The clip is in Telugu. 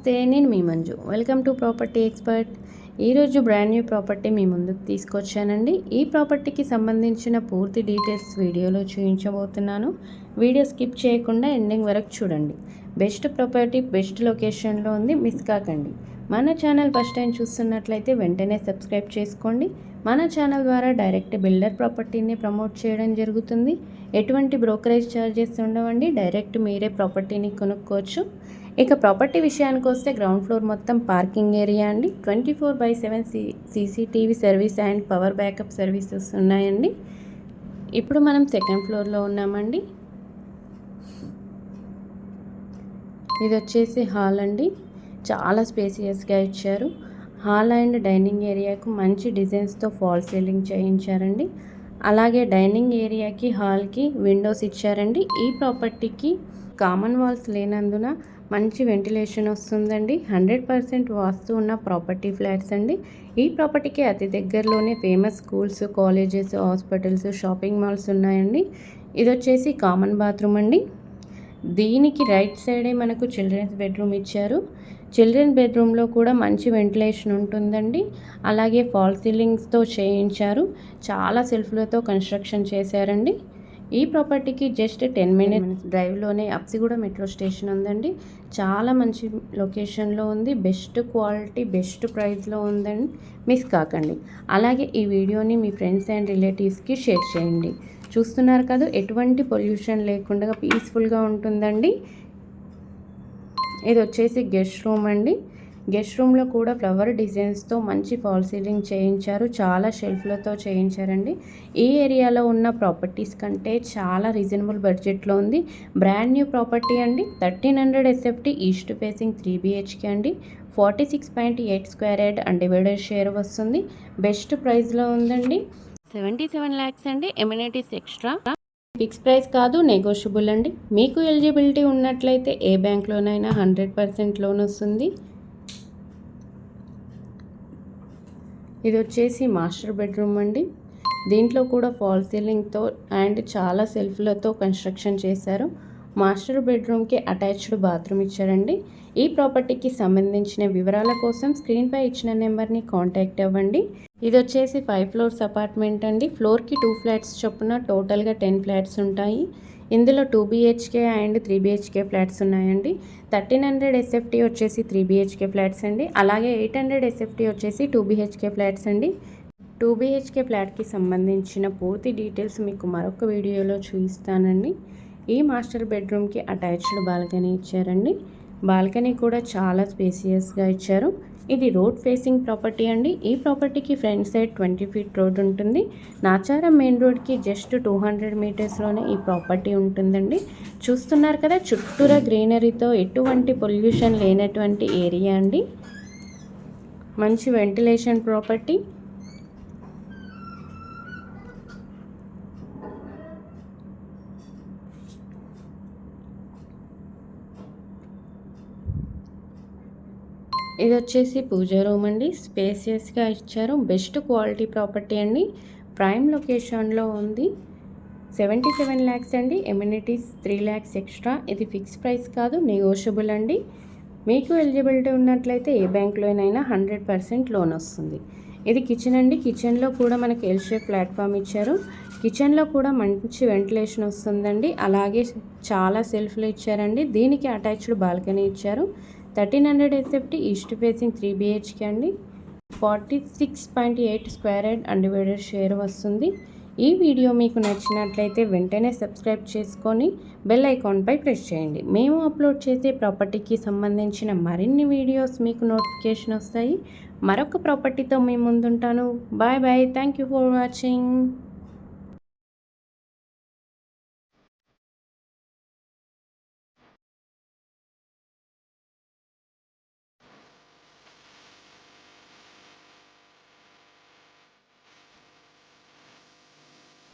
నమస్తే, నేను మీ Manju. Welcome to property expert. ఈరోజు బ్రాండ్ న్యూ ప్రాపర్టీ మీ ముందుకు తీసుకొచ్చానండి. ఈ ప్రాపర్టీకి సంబంధించిన పూర్తి డీటెయిల్స్ వీడియోలో చూపించబోతున్నాను. వీడియో స్కిప్ చేయకుండా ఎండింగ్ వరకు చూడండి. బెస్ట్ ప్రాపర్టీ బెస్ట్ లొకేషన్లో ఉంది, మిస్ కాకండి. మన ఛానల్ ఫస్ట్ టైం చూస్తున్నట్లయితే వెంటనే సబ్స్క్రైబ్ చేసుకోండి. మన ఛానల్ ద్వారా డైరెక్ట్ బిల్డర్ ప్రాపర్టీని ప్రమోట్ చేయడం జరుగుతుంది. ఎటువంటి బ్రోకరేజ్ ఛార్జెస్ ఉండవండి. డైరెక్ట్ మీరే ప్రాపర్టీని కొనుక్కోవచ్చు. ఇక ప్రాపర్టీ విషయానికి వస్తే గ్రౌండ్ ఫ్లోర్ మొత్తం పార్కింగ్ ఏరియా అండి. 24/7 CCTV service and power backup services ఉన్నాయండి. ఇప్పుడు మనం సెకండ్ ఫ్లోర్లో ఉన్నామండి. ఇది వచ్చేసి హాల్ అండి. చాలా స్పేసియస్గా ఇచ్చారు. హాల్ అండ్ డైనింగ్ ఏరియాకు మంచి డిజైన్స్తో ఫాల్ సీలింగ్ చేయించారండి. అలాగే డైనింగ్ ఏరియాకి హాల్కి విండోస్ ఇచ్చారండి. ఈ ప్రాపర్టీకి కామన్ వాల్స్ లేనందున మంచి వెంటిలేషన్ వస్తుందండి. 100% వాస్తు ఉన్న ప్రాపర్టీ ఫ్లాట్స్ అండి. ఈ ప్రాపర్టీకి అతి దగ్గరలోనే famous schools, colleges, hospitals, shopping malls ఉన్నాయండి. ఇది వచ్చేసి కామన్ బాత్రూమ్ అండి. దీనికి రైట్ సైడే మనకు చిల్డ్రన్స్ బెడ్రూమ్ ఇచ్చారు. చిల్డ్రన్ బెడ్రూమ్లో కూడా మంచి వెంటిలేషన్ ఉంటుందండి. అలాగే ఫాల్ సీలింగ్స్తో చేయించారు. చాలా సెల్ఫ్లతో కన్స్ట్రక్షన్ చేశారండి. ఈ ప్రాపర్టీకి just 10 minutes డ్రైవ్లోనే Habsiguda metro station ఉందండి. చాలా మంచి లొకేషన్లో ఉంది. బెస్ట్ క్వాలిటీ బెస్ట్ ప్రైస్లో ఉందండి, మిస్ కాకండి. అలాగే ఈ వీడియోని మీ ఫ్రెండ్స్ అండ్ రిలేటివ్స్కి షేర్ చేయండి. చూస్తున్నారు కదా, ఎటువంటి పొల్యూషన్ లేకుండా పీస్ఫుల్గా ఉంటుందండి. ఇది వచ్చేసి గెస్ట్ రూమ్ అండి. గెస్ట్ రూమ్లో కూడా ఫ్లవర్ డిజైన్స్తో మంచి ఫాల్ సీలింగ్ చేయించారు. చాలా షెల్ఫ్లతో చేయించారండి. ఈ ఏరియాలో ఉన్న ప్రాపర్టీస్ కంటే చాలా రీజనబుల్ బడ్జెట్లో ఉంది. బ్రాండ్ న్యూ ప్రాపర్టీ అండి. 1300 SFT ఈస్ట్ ఫేసింగ్ 3 BHK అండి. 46.8 స్క్వేర్ యార్డ్ అన్డివైడెడ్ షేర్ వస్తుంది. బెస్ట్ ప్రైస్లో ఉందండి. 77 lakhs అండి. Amenities extra. ఫిక్స్ ప్రైస్ కాదు, నెగోషియబుల్ అండి. మీకు ఎలిజిబిలిటీ ఉన్నట్లయితే ఏ బ్యాంక్లోనైనా 100% లోన్ వస్తుంది. ఇది వచ్చేసి మాస్టర్ బెడ్రూమ్ అండి. దీంట్లో కూడా ఫాల్ సీలింగ్తో అండ్ చాలా సెల్ఫ్లతో కన్స్ట్రక్షన్ చేశారు. మాస్టర్ బెడ్రూమ్కి అటాచ్డ్ బాత్రూమ్ ఇచ్చారండి. ఈ ప్రాపర్టీకి సంబంధించిన వివరాల కోసం స్క్రీన్పై ఇచ్చిన నెంబర్ని కాంటాక్ట్ అవ్వండి. ఇది వచ్చేసి 5 floors అపార్ట్మెంట్ అండి. ఫ్లోర్కి 2 flats చొప్పున టోటల్గా 10 flats ఉంటాయి. ఇందులో 2 BHK అండ్ 3 BHK ఫ్లాట్స్ ఉన్నాయండి. 1300 SFT వచ్చేసి 3 BHK ఫ్లాట్స్ అండి. అలాగే 800 SFT వచ్చేసి 2 BHK ఫ్లాట్స్ అండి. 2 BHK ఫ్లాట్కి సంబంధించిన పూర్తి డీటెయిల్స్ మీకు మరొక వీడియోలో చూపిస్తానండి. ఈ మాస్టర్ బెడ్రూమ్కి అటాచ్డ్ బాల్కనీ ఇచ్చారండి. బాల్కనీ కూడా చాలా స్పేసియస్గా ఇచ్చారు. ఇది రోడ్ ఫేసింగ్ ప్రాపర్టీ అండి. ఈ ప్రాపర్టీకి ఫ్రంట్ సైడ్ 20 feet రోడ్ ఉంటుంది. నాచారం మెయిన్ రోడ్కి జస్ట్ 200 మీటర్స్లోనే ఈ ప్రాపర్టీ ఉంటుందండి. చూస్తున్నారు కదా, చుట్టూరా గ్రీనరీతో ఎటువంటి పొల్యూషన్ లేనటువంటి ఏరియా అండి. మంచి వెంటిలేషన్ ప్రాపర్టీ. ఇది వచ్చేసి పూజా రూమ్ అండి. స్పేసియస్గా ఇచ్చారు. బెస్ట్ క్వాలిటీ ప్రాపర్టీ అండి. ప్రైమ్ లొకేషన్లో ఉంది. 77 lakhs అండి. Amenities 3 lakhs extra. ఇది ఫిక్స్ ప్రైస్ కాదు, నెగోషియబుల్ అండి. మీకు ఎలిజిబిలిటీ ఉన్నట్లయితే ఏ బ్యాంక్లోనైనా 100% లోన్ వస్తుంది. ఇది కిచెన్ అండి. కిచెన్లో కూడా మనకి ఎల్ షేప్ ప్లాట్ఫామ్ ఇచ్చారు. కిచెన్లో కూడా మంచి వెంటిలేషన్ వస్తుందండి. అలాగే చాలా సెల్ఫ్లు ఇచ్చారండి. దీనికి అటాచ్డ్ బాల్కనీ ఇచ్చారు. 1300 SFT ఈస్ట్ ఫేసింగ్ 3 BHK అండి. 46.8 స్క్వేర్ యార్డ్ అన్డివైడెడ్ షేర్ వస్తుంది. ఈ వీడియో మీకు నచ్చినట్లయితే వెంటనే సబ్స్క్రైబ్ చేసుకొని బెల్ ఐకాన్పై ప్రెస్ చేయండి. మేము అప్లోడ్ చేసే ప్రాపర్టీకి సంబంధించిన మరిన్ని వీడియోస్ మీకు నోటిఫికేషన్ వస్తాయి. మరొక ప్రాపర్టీతో మీ ముందుంటాను. Bye bye. Thank you for watching.